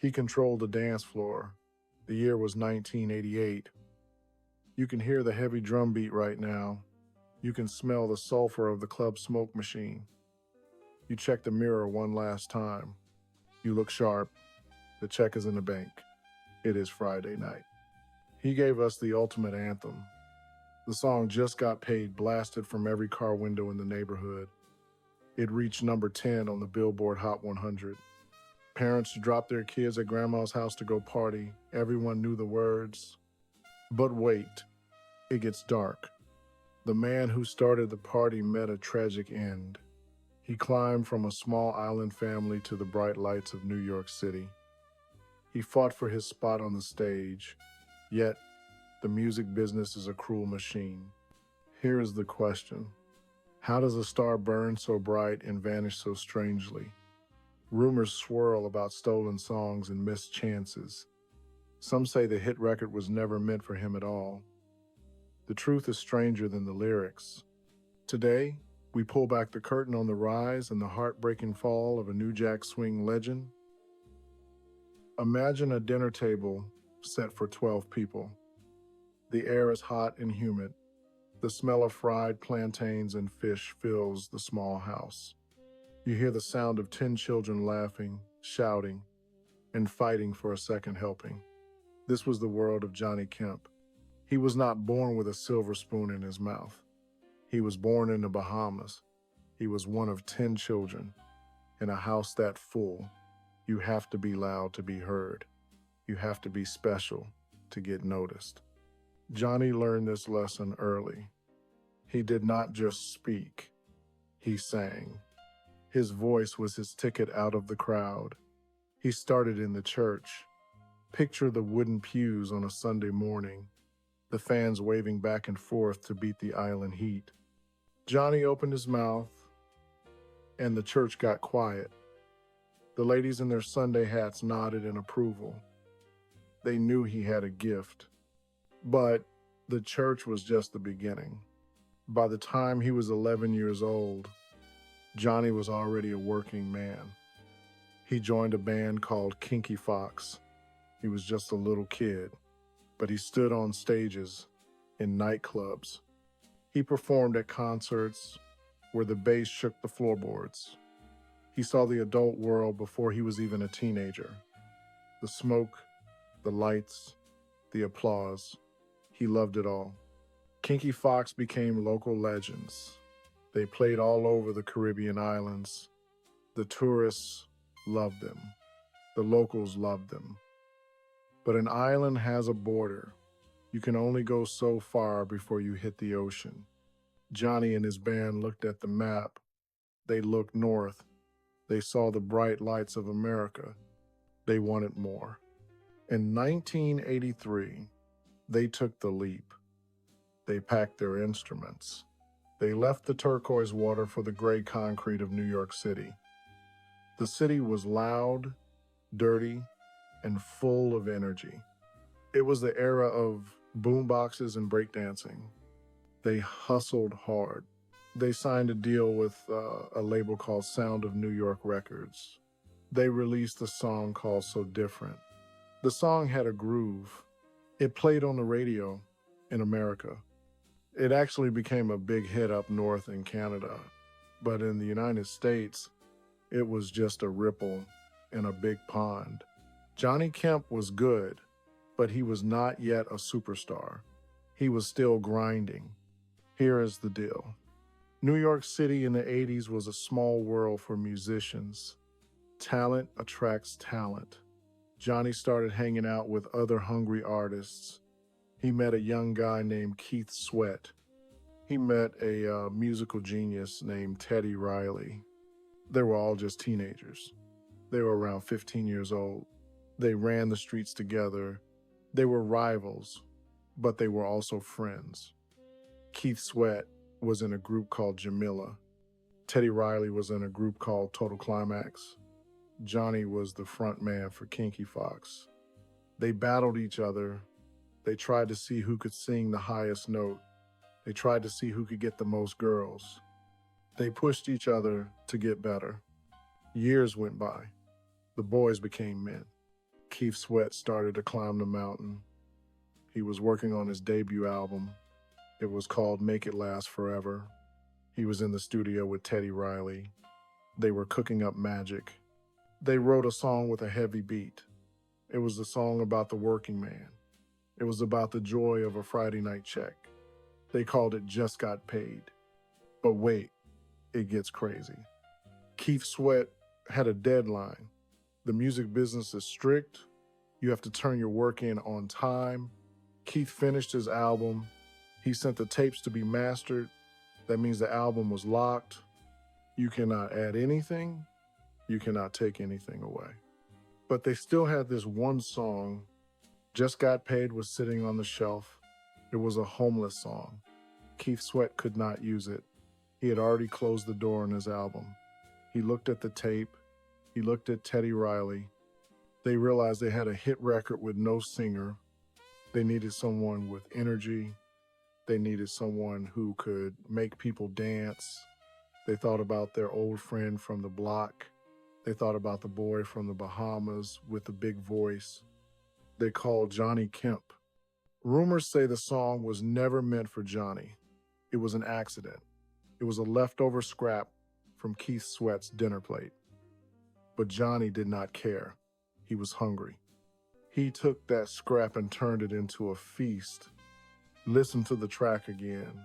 He controlled the dance floor. The year was 1988. You can hear the heavy drum beat right now. You can smell the sulfur of the club smoke machine. You check the mirror one last time. You look sharp. The check is in the bank. It is Friday night. He gave us the ultimate anthem. The song Just Got Paid blasted from every car window in the neighborhood. It reached number 10 on the Billboard Hot 100. Parents dropped their kids at grandma's house to go party. Everyone knew the words. But wait, it gets dark. The man who started the party met a tragic end. He climbed from a small island family to the bright lights of New York City. He fought for his spot on the stage, yet the music business is a cruel machine. Here is the question. How does a star burn so bright and vanish so strangely? Rumors swirl about stolen songs and missed chances. Some say the hit record was never meant for him at all. The truth is stranger than the lyrics. Today, we pull back the curtain on the rise and the heartbreaking fall of a New Jack Swing legend. Imagine a dinner table set for 12 people. The air is hot and humid. The smell of fried plantains and fish fills the small house. You hear the sound of 10 children laughing, shouting, and fighting for a second helping. This was the world of Johnny Kemp. He was not born with a silver spoon in his mouth. He was born in the Bahamas. He was one of 10 children. In a house that full, you have to be loud to be heard. You have to be special to get noticed. Johnny learned this lesson early. He did not just speak, he sang. His voice was his ticket out of the crowd. He started in the church. Picture the wooden pews on a Sunday morning, the fans waving back and forth to beat the island heat. Johnny opened his mouth, and the church got quiet. The ladies in their Sunday hats nodded in approval. They knew he had a gift. But the church was just the beginning. By the time he was 11 years old, Johnny was already a working man. He joined a band called Kinky Fox. He was just a little kid, but he stood on stages in nightclubs. He performed at concerts where the bass shook the floorboards. He saw the adult world before he was even a teenager. The smoke, the lights, the applause. He loved it all. Kinky Fox became local legends. They played all over the Caribbean islands. The tourists loved them. The locals loved them. But an island has a border. You can only go so far before you hit the ocean. Johnny and his band looked at the map. They looked north. They saw the bright lights of America. They wanted more. In 1983, they took the leap. They packed their instruments. They left the turquoise water for the gray concrete of New York City. The city was loud, dirty, and full of energy. It was the era of boomboxes and breakdancing. They hustled hard. They signed a deal with a label called Sound of New York Records. They released a song called So Different. The song had a groove. It played on the radio in America. It actually became a big hit up north in Canada. But in the United States, it was just a ripple in a big pond. Johnny Kemp was good, but he was not yet a superstar. He was still grinding. Here is the deal. New York City in the 80s was a small world for musicians. Talent attracts talent. Johnny started hanging out with other hungry artists. He met a young guy named Keith Sweat. He met a musical genius named Teddy Riley. They were all just teenagers. They were around 15 years old. They ran the streets together. They were rivals, but they were also friends. Keith Sweat was in a group called Jamila. Teddy Riley was in a group called Total Climax. Johnny was the front man for Kinky Fox. They battled each other. They tried to see who could sing the highest note. They tried to see who could get the most girls. They pushed each other to get better. Years went by. The boys became men. Keith Sweat started to climb the mountain. He was working on his debut album. It was called Make It Last Forever. He was in the studio with Teddy Riley. They were cooking up magic. They wrote a song with a heavy beat. It was a song about the working man. It was about the joy of a Friday night check. They called it Just Got Paid. But wait, it gets crazy. Keith Sweat had a deadline. The music business is strict. You have to turn your work in on time. Keith finished his album. He sent the tapes to be mastered. That means the album was locked. You cannot add anything. You cannot take anything away. But they still had this one song. Just Got Paid was sitting on the shelf. It was a homeless song. Keith Sweat could not use it. He had already closed the door on his album. He looked at the tape. He looked at Teddy Riley. They realized they had a hit record with no singer. They needed someone with energy. They needed someone who could make people dance. They thought about their old friend from the block. They thought about the boy from the Bahamas with the big voice. They called Johnny Kemp. Rumors say the song was never meant for Johnny. It was an accident. It was a leftover scrap from Keith Sweat's dinner plate. But Johnny did not care. He was hungry. He took that scrap and turned it into a feast. Listen to the track again.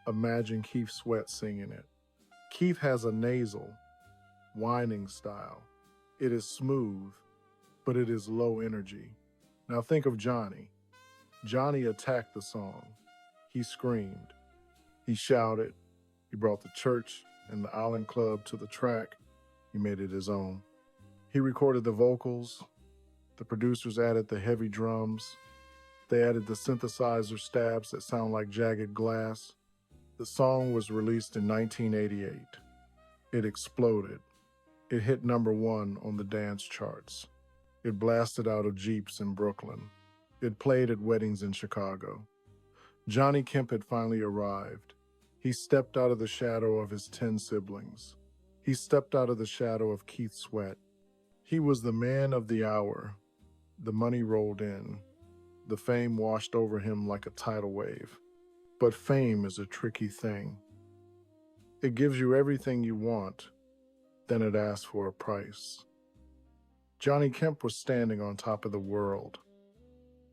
Imagine Keith Sweat singing it. Keith has a nasal, whining style. It is smooth, but it is low energy. Now think of Johnny. Johnny attacked the song. He screamed. He shouted. He brought the church and the island club to the track. He made it his own. He recorded the vocals. The producers added the heavy drums. They added the synthesizer stabs that sound like jagged glass. The song was released in 1988. It exploded. It hit #1 on the dance charts. It blasted out of Jeeps in Brooklyn. It played at weddings in Chicago. Johnny Kemp had finally arrived. He stepped out of the shadow of his 10 siblings. He stepped out of the shadow of Keith Sweat. He was the man of the hour. The money rolled in. The fame washed over him like a tidal wave. But fame is a tricky thing. It gives you everything you want, then it asks for a price. Johnny Kemp was standing on top of the world.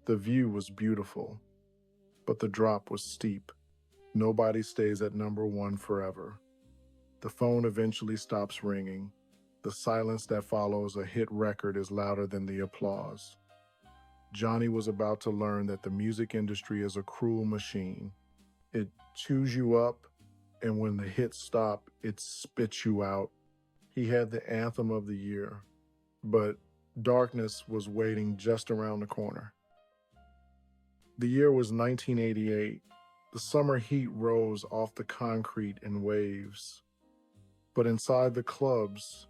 The view was beautiful, but the drop was steep. Nobody stays at #1 forever. The phone eventually stops ringing. The silence that follows a hit record is louder than the applause. Johnny was about to learn that the music industry is a cruel machine. It chews you up, and when the hits stop, it spits you out. He had the anthem of the year, but darkness was waiting just around the corner. The year was 1988. The summer heat rose off the concrete in waves. But inside the clubs,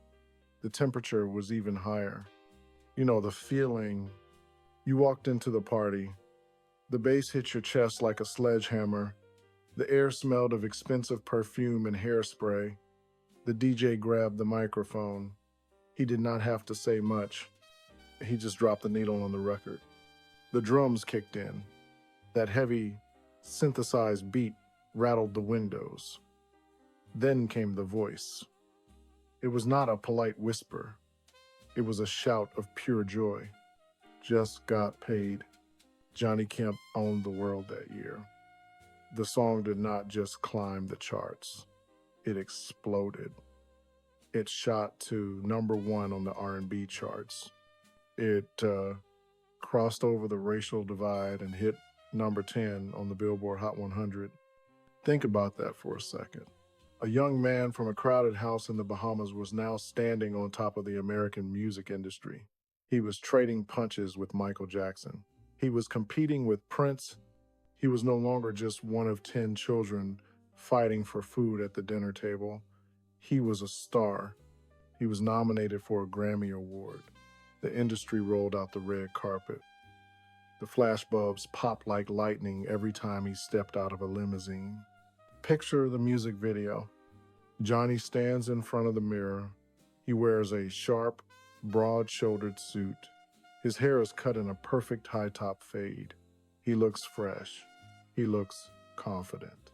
the temperature was even higher. You know, the feeling. You walked into the party. The bass hit your chest like a sledgehammer. The air smelled of expensive perfume and hairspray. The DJ grabbed the microphone. He did not have to say much. He just dropped the needle on the record. The drums kicked in. That heavy, synthesized beat rattled the windows. Then came the voice. It was not a polite whisper. It was a shout of pure joy. Just got paid. Johnny Kemp owned the world that year. The song did not just climb the charts. It exploded. It shot to #1 on the R&B charts. It crossed over the racial divide and hit #10 on the Billboard Hot 100. Think about that for a second. A young man from a crowded house in the Bahamas was now standing on top of the American music industry. He was trading punches with Michael Jackson. He was competing with Prince. He was no longer just one of 10 children fighting for food at the dinner table. He was a star. He was nominated for a Grammy Award. The industry rolled out the red carpet. The flashbulbs popped like lightning every time he stepped out of a limousine. Picture the music video. Johnny stands in front of the mirror. He wears a sharp, broad-shouldered suit. His hair is cut in a perfect high-top fade. He looks fresh. He looks confident.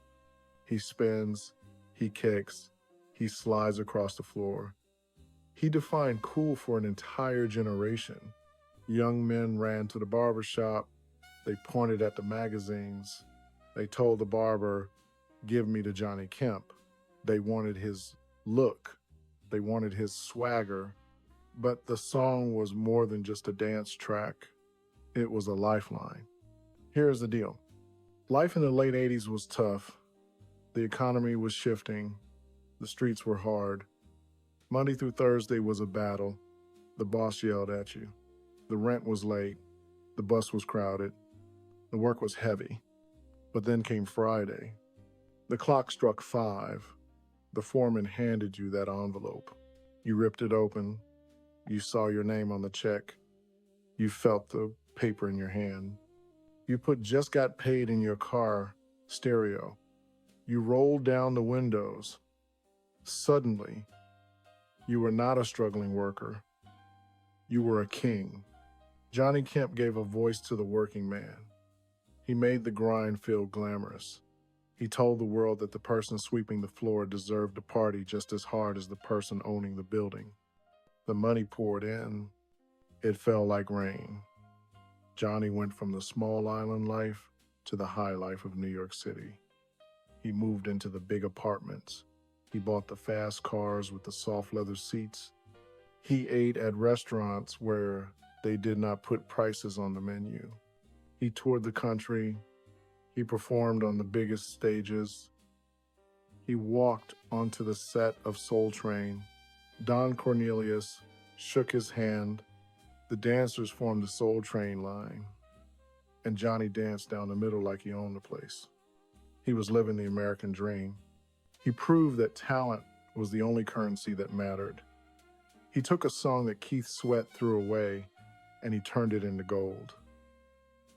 He spins, he kicks, he slides across the floor. He defined cool for an entire generation. Young men ran to the barber shop. They pointed at the magazines. They told the barber, "Give me the Johnny Kemp." They wanted his look. They wanted his swagger. But the song was more than just a dance track. It was a lifeline. Here's the deal. Life in the late 80s was tough. The economy was shifting. The streets were hard. Monday through Thursday was a battle. The boss yelled at you. The rent was late. The bus was crowded. The work was heavy. But then came Friday. The clock struck 5. The foreman handed you that envelope. You ripped it open. You saw your name on the check. You felt the paper in your hand. You put "just got paid" in your car stereo. You rolled down the windows. Suddenly, you were not a struggling worker. You were a king. Johnny Kemp gave a voice to the working man. He made the grind feel glamorous. He told the world that the person sweeping the floor deserved to party just as hard as the person owning the building. The money poured in. It fell like rain. Johnny went from the small island life to the high life of New York City. He moved into the big apartments. He bought the fast cars with the soft leather seats. He ate at restaurants where they did not put prices on the menu. He toured the country. He performed on the biggest stages. He walked onto the set of Soul Train. Don Cornelius shook his hand. The dancers formed the Soul Train line. And Johnny danced down the middle like he owned the place. He was living the American dream. He proved that talent was the only currency that mattered. He took a song that Keith Sweat threw away and he turned it into gold.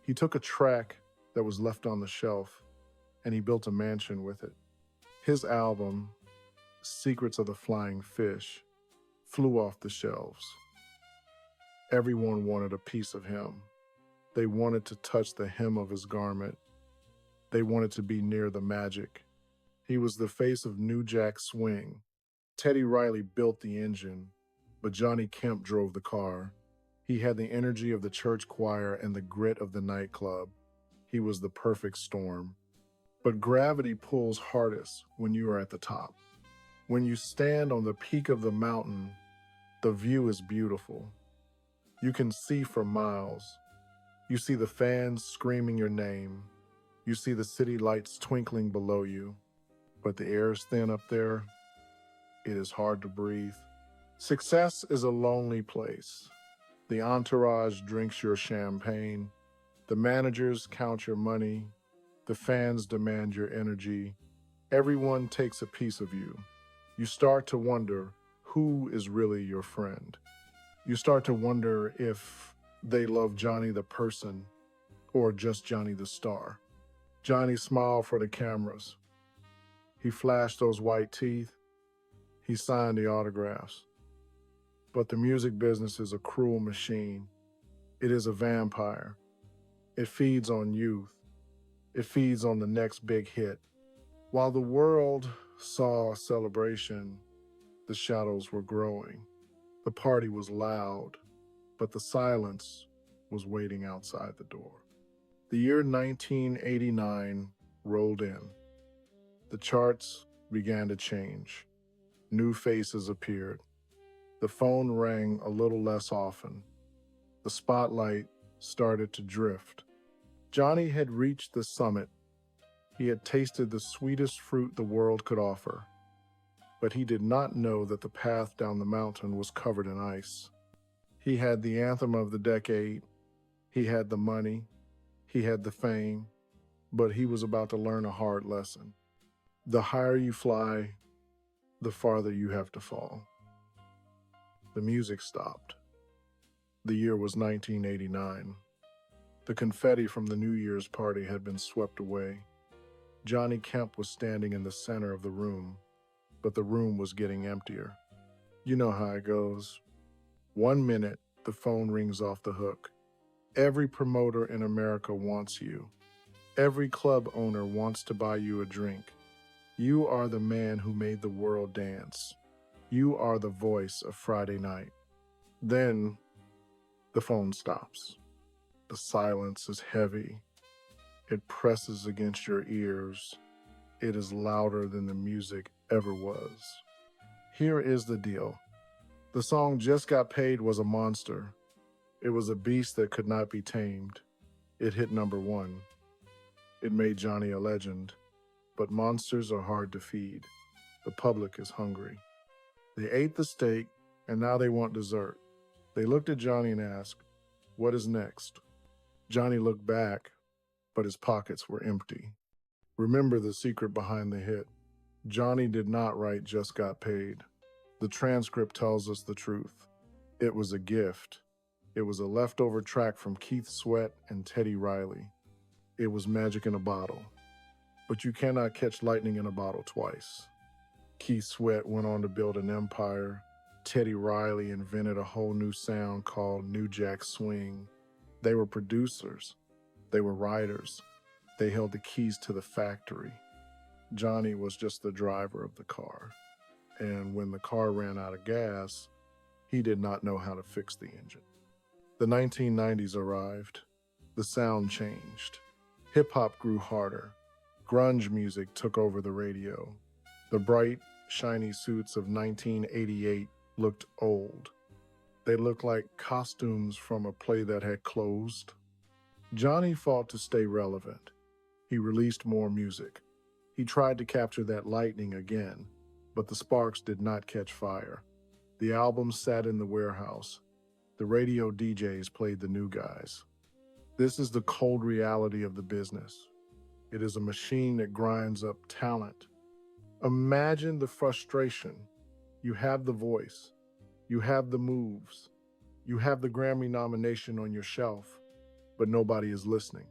He took a track that was left on the shelf and he built a mansion with it. His album, Secrets of the Flying Fish, flew off the shelves. Everyone wanted a piece of him. They wanted to touch the hem of his garment. They wanted to be near the magic. He was the face of New Jack Swing. Teddy Riley built the engine, but Johnny Kemp drove the car. He had the energy of the church choir and the grit of the nightclub. He was the perfect storm. But gravity pulls hardest when you are at the top. When you stand on the peak of the mountain, the view is beautiful. You can see for miles. You see the fans screaming your name. You see the city lights twinkling below you. But the air is thin up there. It is hard to breathe. Success is a lonely place. The entourage drinks your champagne. The managers count your money. The fans demand your energy. Everyone takes a piece of you. You start to wonder who is really your friend. You start to wonder if they love Johnny the person or just Johnny the star. Johnny smiled for the cameras. He flashed those white teeth. He signed the autographs. But the music business is a cruel machine. It is a vampire. It feeds on youth. It feeds on the next big hit. While the world saw a celebration, the shadows were growing. The party was loud, but the silence was waiting outside the door. The year 1989 rolled in. The charts began to change. New faces appeared. The phone rang a little less often. The spotlight started to drift. Johnny had reached the summit. He had tasted the sweetest fruit the world could offer. But he did not know that the path down the mountain was covered in ice. He had the anthem of the decade. He had the money. He had the fame. But he was about to learn a hard lesson. The higher you fly, the farther you have to fall. The music stopped. The year was 1989. The confetti from the New Year's party had been swept away. Johnny Kemp was standing in the center of the room, but the room was getting emptier. You know how it goes. 1 minute, The phone rings off the hook. Every promoter in America wants you. Every club owner wants to buy you a drink. You are the man who made the world dance. You are the voice of Friday night. Then the phone stops. The silence is heavy. It presses against your ears. It is louder than the music ever was. Here is the deal. The song Just Got Paid was a monster. It was a beast that could not be tamed. It hit #1. It made Johnny a legend. But monsters are hard to feed. The public is hungry. They ate the steak, and now they want dessert. They looked at Johnny and asked, "What is next?" Johnny looked back, but his pockets were empty. Remember the secret behind the hit. Johnny did not write Just Got Paid. The transcript tells us the truth. It was a gift. It was a leftover track from Keith Sweat and Teddy Riley. It was magic in a bottle. But you cannot catch lightning in a bottle twice. Keith Sweat went on to build an empire. Teddy Riley invented a whole new sound called New Jack Swing. They were producers. They were writers. They held the keys to the factory. Johnny was just the driver of the car. And when the car ran out of gas, he did not know how to fix the engine. The 1990s arrived. The sound changed. Hip-hop grew harder. Grunge music took over the radio. The bright, shiny suits of 1988 looked old. They looked like costumes from a play that had closed. Johnny fought to stay relevant. He released more music. He tried to capture that lightning again, but the sparks did not catch fire. The album sat in the warehouse. The radio DJs played the new guys. This is the cold reality of the business. It is a machine that grinds up talent. Imagine the frustration. You have the voice. You have the moves. You have the Grammy nomination on your shelf, but nobody is listening.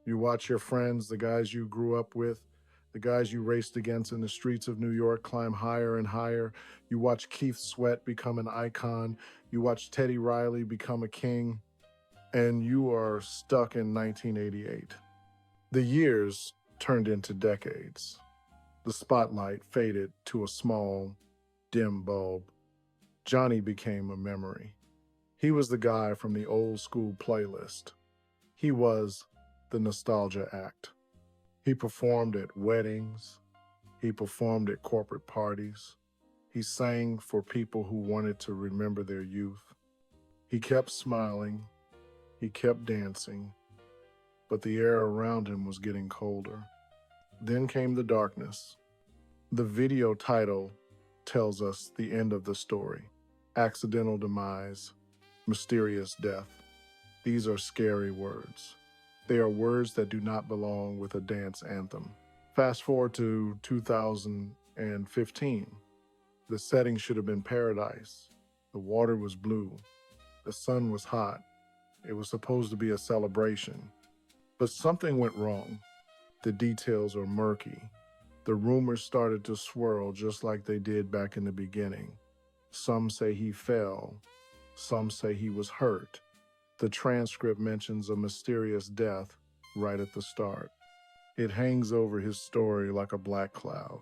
You watch your friends, the guys you grew up with, the guys you raced against in the streets of New York climb higher and higher. You watch Keith Sweat become an icon. You watch Teddy Riley become a king, and you are stuck in 1988. The years turned into decades. The spotlight faded to a small, dim bulb. Johnny became a memory. He was the guy from the old school playlist. He was the nostalgia act. He performed at weddings. He performed at corporate parties. He sang for people who wanted to remember their youth. He kept smiling. He kept dancing. But the air around him was getting colder. Then came the darkness. The video title tells us the end of the story. Accidental demise, mysterious death. These are scary words. They are words that do not belong with a dance anthem. Fast forward to 2015. The setting should have been paradise. The water was blue. The sun was hot. It was supposed to be a celebration. But something went wrong. The details are murky. The rumors started to swirl just like they did back in the beginning. Some say he fell. Some say he was hurt. The transcript mentions a mysterious death right at the start. It hangs over his story like a black cloud.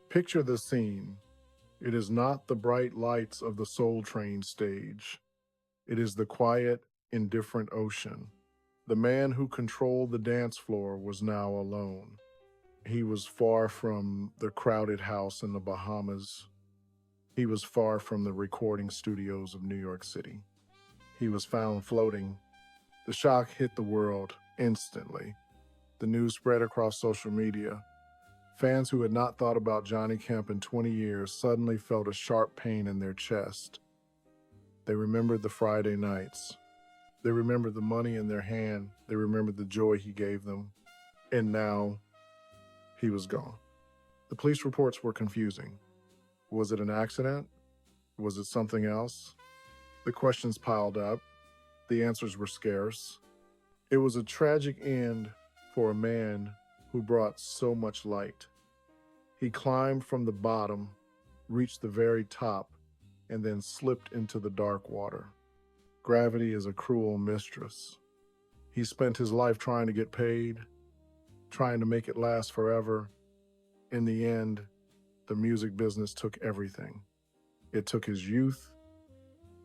Picture the scene. It is not the bright lights of the Soul Train stage. It is the quiet, indifferent ocean. The man who controlled the dance floor was now alone. He was far from the crowded house in the Bahamas. He was far from the recording studios of New York City. He was found floating. The shock hit the world instantly. The news spread across social media. Fans who had not thought about Johnny Kemp in 20 years suddenly felt a sharp pain in their chest. They remembered the Friday nights. They remembered the money in their hand. They remembered the joy he gave them. And now, he was gone. The police reports were confusing. Was it an accident? Was it something else? The questions piled up. The answers were scarce. It was a tragic end for a man who brought so much light. He climbed from the bottom, reached the very top, and then slipped into the dark water. Gravity is a cruel mistress. He spent his life trying to get paid, trying to make it last forever. In the end, the music business took everything. It took his youth,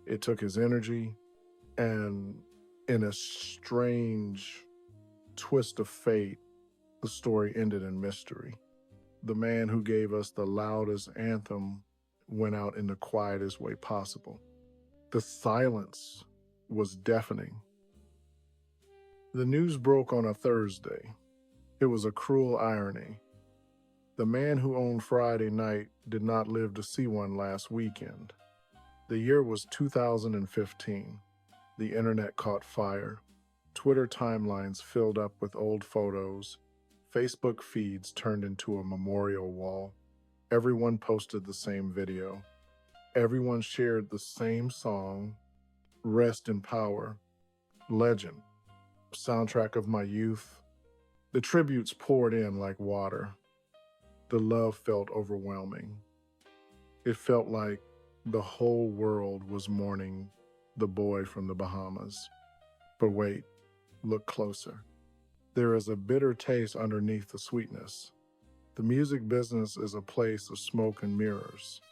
it took his energy, and in a strange twist of fate, the story ended in mystery. The man who gave us the loudest anthem went out in the quietest way possible. The silence was deafening. The news broke on a Thursday. It was a cruel irony. The man who owned Friday night did not live to see one last weekend. The year was 2015. The internet caught fire. Twitter timelines filled up with old photos. Facebook feeds turned into a memorial wall. Everyone posted the same video. Everyone shared the same song, Rest in Power, Legend, soundtrack of my youth. The tributes poured in like water. The love felt overwhelming. It felt like the whole world was mourning the boy from the Bahamas. But wait, look closer. There is a bitter taste underneath the sweetness. The music business is a place of smoke and mirrors.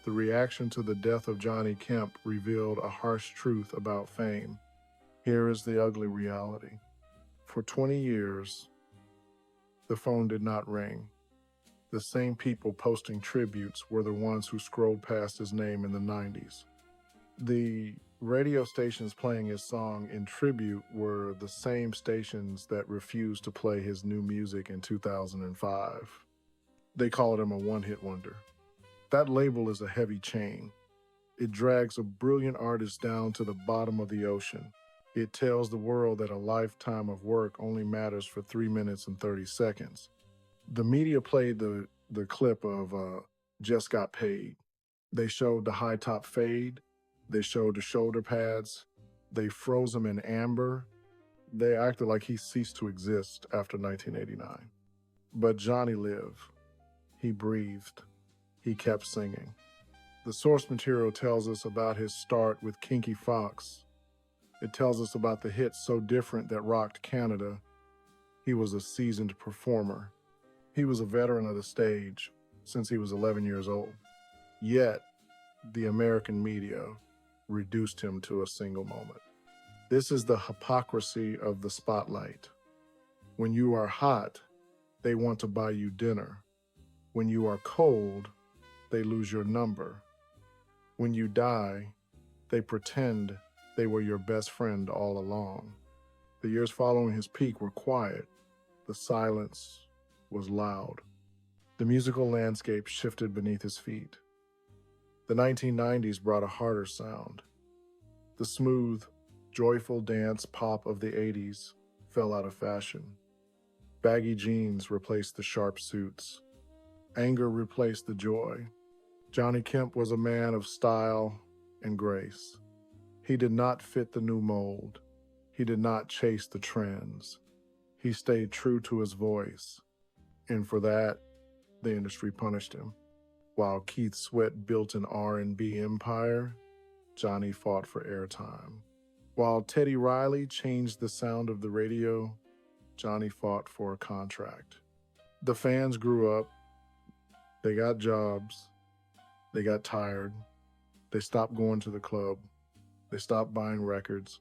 The reaction to the death of Johnny Kemp revealed a harsh truth about fame. Here is the ugly reality. For 20 years, the phone did not ring. The same people posting tributes were the ones who scrolled past his name in the 90s. The radio stations playing his song in tribute were the same stations that refused to play his new music in 2005. They called him a one-hit wonder. That label is a heavy chain. It drags a brilliant artist down to the bottom of the ocean. It tells the world that a lifetime of work only matters for 3 minutes and 30 seconds. The media played the clip of Just Got Paid. They showed the high top fade. They showed the shoulder pads. They froze him in amber. They acted like he ceased to exist after 1989. But Johnny lived. He breathed. He kept singing. The source material tells us about his start with Kinky Fox. It tells us about the hit So Different that rocked Canada. He was a seasoned performer. He was a veteran of the stage since he was 11 years old. Yet, the American media reduced him to a single moment. This is the hypocrisy of the spotlight. When you are hot, they want to buy you dinner. When you are cold, they lose your number. When you die, they pretend they were your best friend all along. The years following his peak were quiet. The silence was loud. The musical landscape shifted beneath his feet. The 1990s brought a harder sound. The smooth, joyful dance pop of the 80s fell out of fashion. Baggy jeans replaced the sharp suits. Anger replaced the joy. Johnny Kemp was a man of style and grace. He did not fit the new mold. He did not chase the trends. He stayed true to his voice. And for that, the industry punished him. While Keith Sweat built an R&B empire, Johnny fought for airtime. While Teddy Riley changed the sound of the radio, Johnny fought for a contract. The fans grew up. They got jobs. They got tired. They stopped going to the club. They stopped buying records.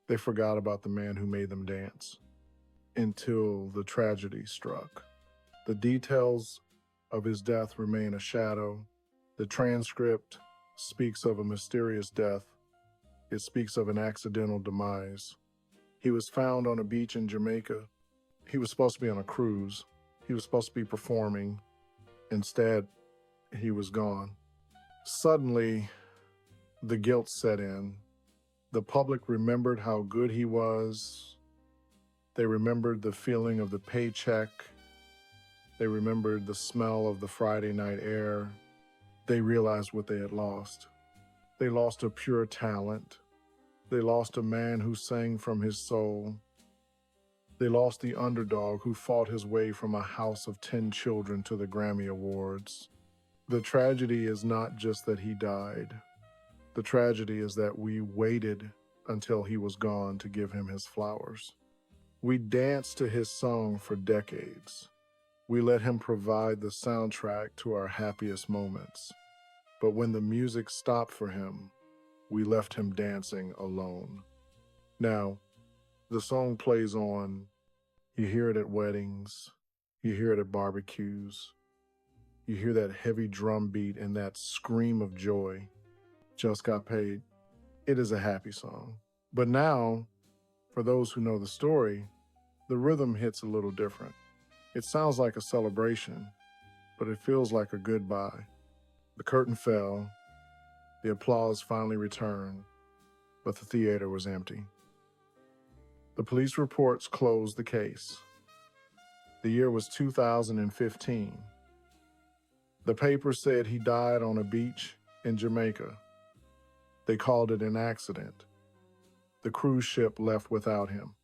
They forgot about the man who made them dance. Until the tragedy struck. The details of his death remain a shadow. The transcript speaks of a mysterious death. It speaks of an accidental demise. He was found on a beach in Jamaica. He was supposed to be on a cruise. He was supposed to be performing. Instead, he was gone. Suddenly, the guilt set in. The public remembered how good he was. They remembered the feeling of the paycheck. They remembered the smell of the Friday night air. They realized what they had lost. They lost a pure talent. They lost a man who sang from his soul. They lost the underdog who fought his way from a house of 10 children to the Grammy Awards. The tragedy is not just that he died. The tragedy is that we waited until he was gone to give him his flowers. We danced to his song for decades. We let him provide the soundtrack to our happiest moments. But when the music stopped for him, we left him dancing alone. Now, the song plays on. You hear it at weddings. You hear it at barbecues. You hear that heavy drum beat and that scream of joy. Just got paid. It is a happy song. But now, for those who know the story, the rhythm hits a little different. It sounds like a celebration, but it feels like a goodbye. The curtain fell, the applause finally returned, but the theater was empty. The police reports closed the case. The year was 2015. The paper said he died on a beach in Jamaica. They called it an accident. The cruise ship left without him.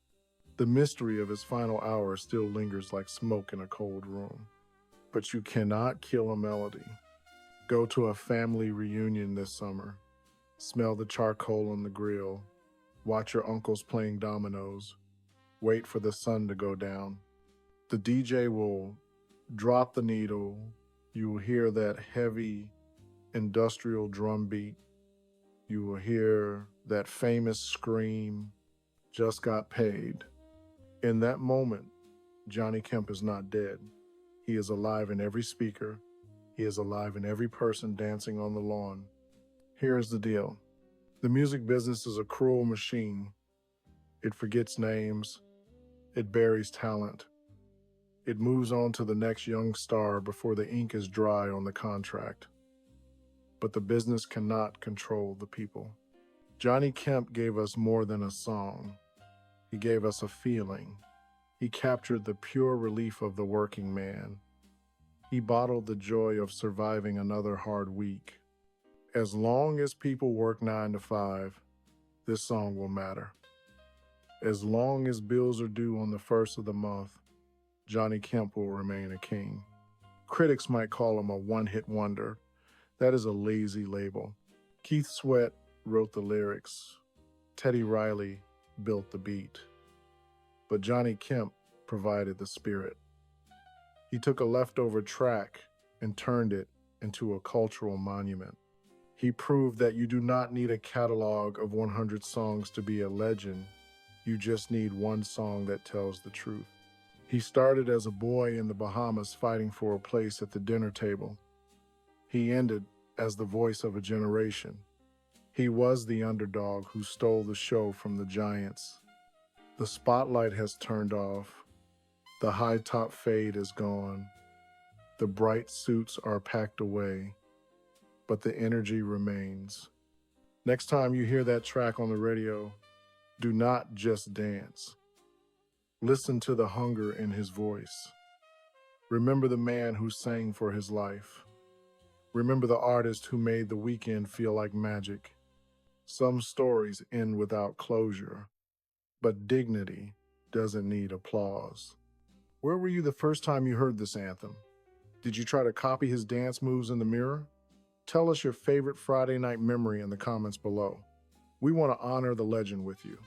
The mystery of his final hours still lingers like smoke in a cold room. But you cannot kill a melody. Go to a family reunion this summer. Smell the charcoal on the grill. Watch your uncles playing dominoes. Wait for the sun to go down. The DJ will drop the needle. You will hear that heavy industrial drum beat. You will hear that famous scream, just got paid. In that moment, Johnny Kemp is not dead. He is alive in every speaker. He is alive in every person dancing on the lawn. Here's the deal. The music business is a cruel machine. It forgets names. It buries talent. It moves on to the next young star before the ink is dry on the contract. But the business cannot control the people. Johnny Kemp gave us more than a song. He gave us a feeling. He captured the pure relief of the working man. He bottled the joy of surviving another hard week. As long as people work 9 to 5, this song will matter. As long as bills are due on the first of the month, Johnny Kemp will remain a king. Critics might call him a one-hit wonder. That is a lazy label. Keith Sweat wrote the lyrics. Teddy Riley built the beat. But Johnny Kemp provided the spirit. He took a leftover track and turned it into a cultural monument. He proved that you do not need a catalog of 100 songs to be a legend. You just need one song that tells the truth. He started as a boy in the Bahamas fighting for a place at the dinner table. He ended as the voice of a generation. He was the underdog who stole the show from the giants. The spotlight has turned off. The high-top fade is gone. The bright suits are packed away, but the energy remains. Next time you hear that track on the radio, do not just dance. Listen to the hunger in his voice. Remember the man who sang for his life. Remember the artist who made the weekend feel like magic. Some stories end without closure, but dignity doesn't need applause. Where were you the first time you heard this anthem? Did you try to copy his dance moves in the mirror? Tell us your favorite Friday night memory in the comments below. We want to honor the legend with you.